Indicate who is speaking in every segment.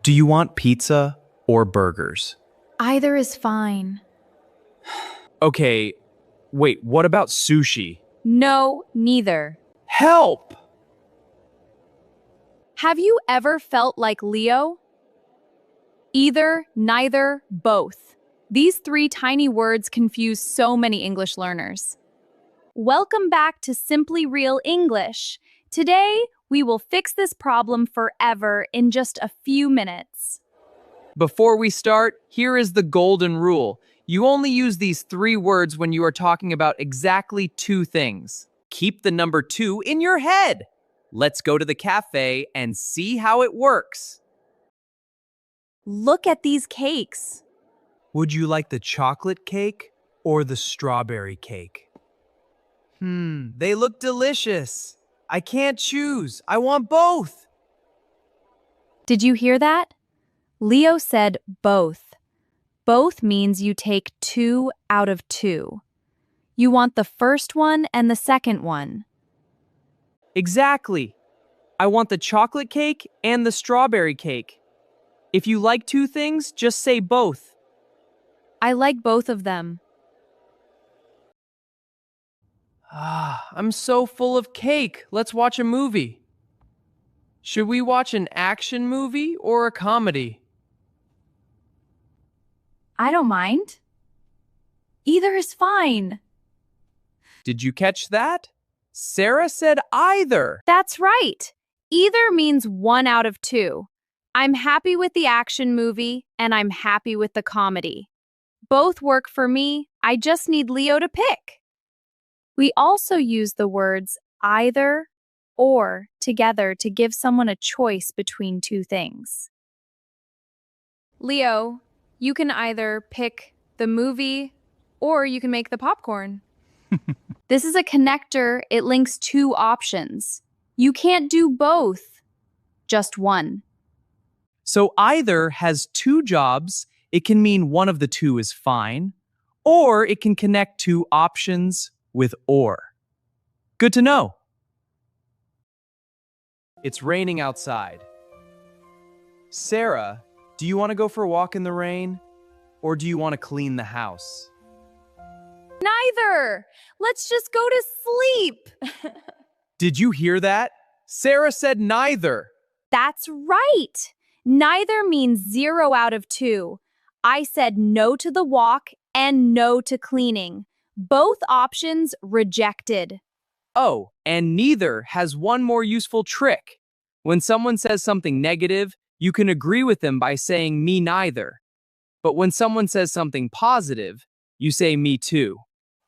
Speaker 1: Do you want pizza or burgers?
Speaker 2: Either is fine.
Speaker 1: Okay, wait, what about sushi?
Speaker 2: No, neither.
Speaker 1: Help!
Speaker 2: Have you ever felt like Leo? Either, neither, both. These three tiny words confuse so many English learners. Welcome back to Simply Real English. Today, we will fix this problem forever in just a few minutes.
Speaker 3: Before we start, here is the golden rule. You only use these three words when you are talking about exactly two things. Keep the number 2 in your head. Let's go to the cafe and see how it works.
Speaker 2: Look at these cakes.
Speaker 1: Would you like the chocolate cake or the strawberry cake?
Speaker 3: They look delicious. I can't choose. I want both.
Speaker 2: Did you hear that? Leo said both. Both means you take 2 out of 2. You want the first one and the second one.
Speaker 3: Exactly. I want the chocolate cake and the strawberry cake. If you like two things, just say both.
Speaker 2: I like both of them.
Speaker 3: I'm so full of cake. Let's watch a movie. Should we watch an action movie or a comedy?
Speaker 2: I don't mind. Either is fine.
Speaker 3: Did you catch that? Sarah said either.
Speaker 2: That's right. Either means 1 out of 2. I'm happy with the action movie and I'm happy with the comedy. Both work for me. I just need Leo to pick. We also use the words either or together to give someone a choice between two things. Leo, you can either pick the movie or you can make the popcorn. This is a connector. It links two options. You can't do both, just one.
Speaker 3: So either has two jobs. It can mean one of the two is fine, or it can connect two options with or. Good to know. It's raining outside. Sarah, do you want to go for a walk in the rain? Or do you want to clean the house?
Speaker 2: Neither. Let's just go to sleep.
Speaker 3: Did you hear that? Sarah said neither.
Speaker 2: That's right. Neither means 0 out of 2. I said no to the walk and no to cleaning. Both options rejected.
Speaker 3: Oh, and neither has one more useful trick. When someone says something negative, you can agree with them by saying me neither. But when someone says something positive, you say me too.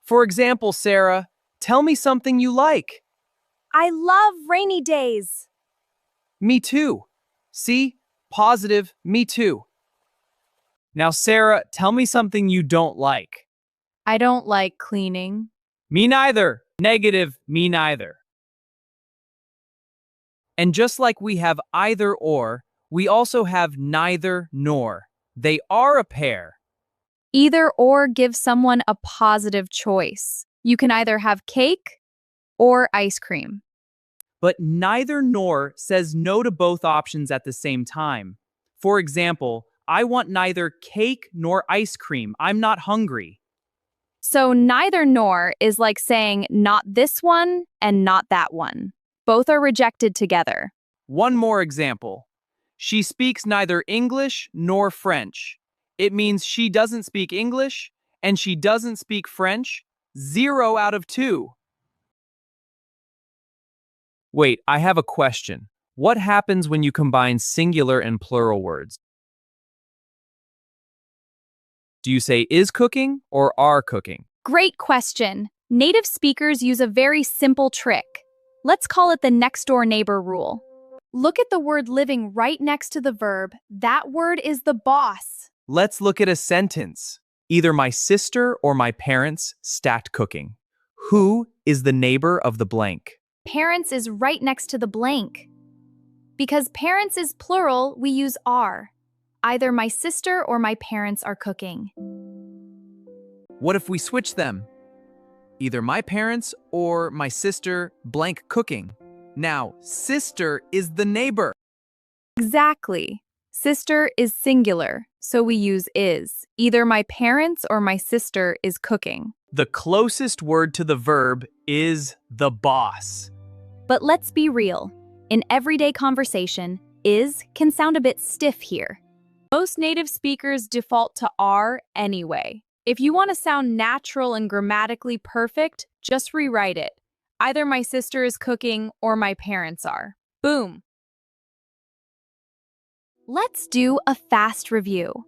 Speaker 3: For example, Sarah, tell me something you like.
Speaker 2: I love rainy days.
Speaker 3: Me too. See? Positive, me too. Now, Sarah, tell me something you don't like.
Speaker 2: I don't like cleaning.
Speaker 3: Me neither. Negative, me neither. And just like we have either or, we also have neither nor. They are a pair.
Speaker 2: Either or gives someone a positive choice. You can either have cake or ice cream.
Speaker 3: But neither nor says no to both options at the same time. For example, I want neither cake nor ice cream. I'm not hungry.
Speaker 2: So neither nor is like saying not this one and not that one. Both are rejected together.
Speaker 3: One more example. She speaks neither English nor French. It means she doesn't speak English and she doesn't speak French. 0 out of 2. Wait, I have a question. What happens when you combine singular and plural words? Do you say is cooking or are cooking?
Speaker 2: Great question. Native speakers use a very simple trick. Let's call it the next door neighbor rule. Look at the word living right next to the verb. That word is the boss.
Speaker 3: Let's look at a sentence. Either my sister or my parents stacked cooking. Who is the neighbor of the blank?
Speaker 2: Parents is right next to the blank. Because parents is plural, we use are. Either my sister or my parents are cooking.
Speaker 3: What if we switch them? Either my parents or my sister blank cooking. Now, sister is the neighbor.
Speaker 2: Exactly. Sister is singular, so we use is. Either my parents or my sister is cooking.
Speaker 1: The closest word to the verb is the boss.
Speaker 2: But let's be real. In everyday conversation, is can sound a bit stiff here. Most native speakers default to are anyway. If you want to sound natural and grammatically perfect, just rewrite it. Either my sister is cooking or my parents are. Boom. Let's do a fast review.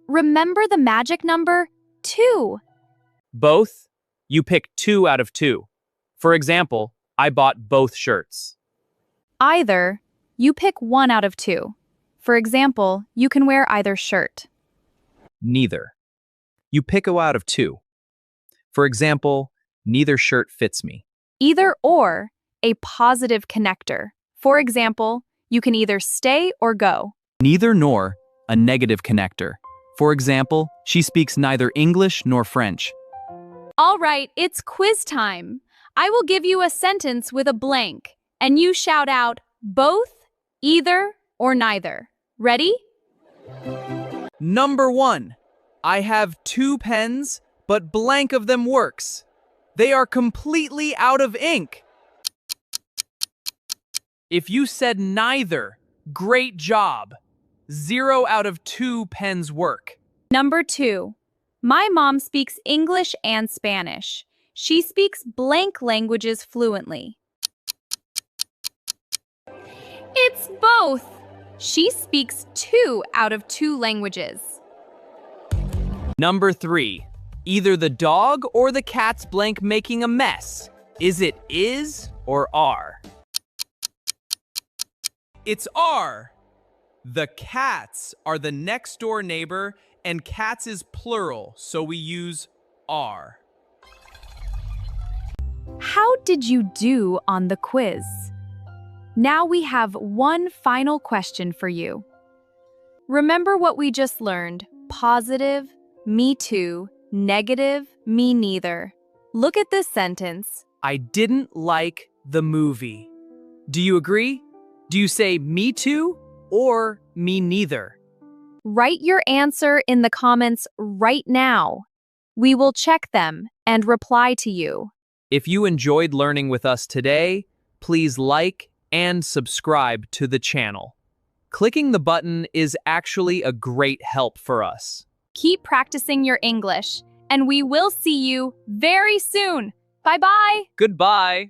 Speaker 2: Remember the magic number 2.
Speaker 3: Both, you pick 2 out of 2. For example, I bought both shirts.
Speaker 2: Either, you pick 1 out of 2. For example, you can wear either shirt.
Speaker 3: Neither. You pick a out of 2. For example, neither shirt fits me.
Speaker 2: Either or, a positive connector. For example, you can either stay or go.
Speaker 3: Neither nor, a negative connector. For example, she speaks neither English nor French.
Speaker 2: All right, it's quiz time. I will give you a sentence with a blank, and you shout out both, either, or neither. Ready?
Speaker 3: Number 1. I have 2 pens, but blank of them works. They are completely out of ink. If you said neither, great job. 0 out of 2 pens work.
Speaker 2: Number 2. My mom speaks English and Spanish. She speaks blank languages fluently. It's both. She speaks 2 out of 2 languages.
Speaker 3: Number 3. Either the dog or the cat's blank making a mess. Is it is or are? It's are. The cats are the next door neighbor, and cats is plural, so we use are.
Speaker 2: How did you do on the quiz? Now we have one final question for you. Remember what we just learned: positive, me too, negative, me neither. Look at this sentence.
Speaker 3: I didn't like the movie. Do you agree? Do you say me too or me neither?
Speaker 2: Write your answer in the comments right now. We will check them and reply to you.
Speaker 3: If you enjoyed learning with us today, please like and subscribe to the channel. Clicking the button is actually a great help for us.
Speaker 2: Keep practicing your English, and we will see you very soon. Bye-bye.
Speaker 3: Goodbye.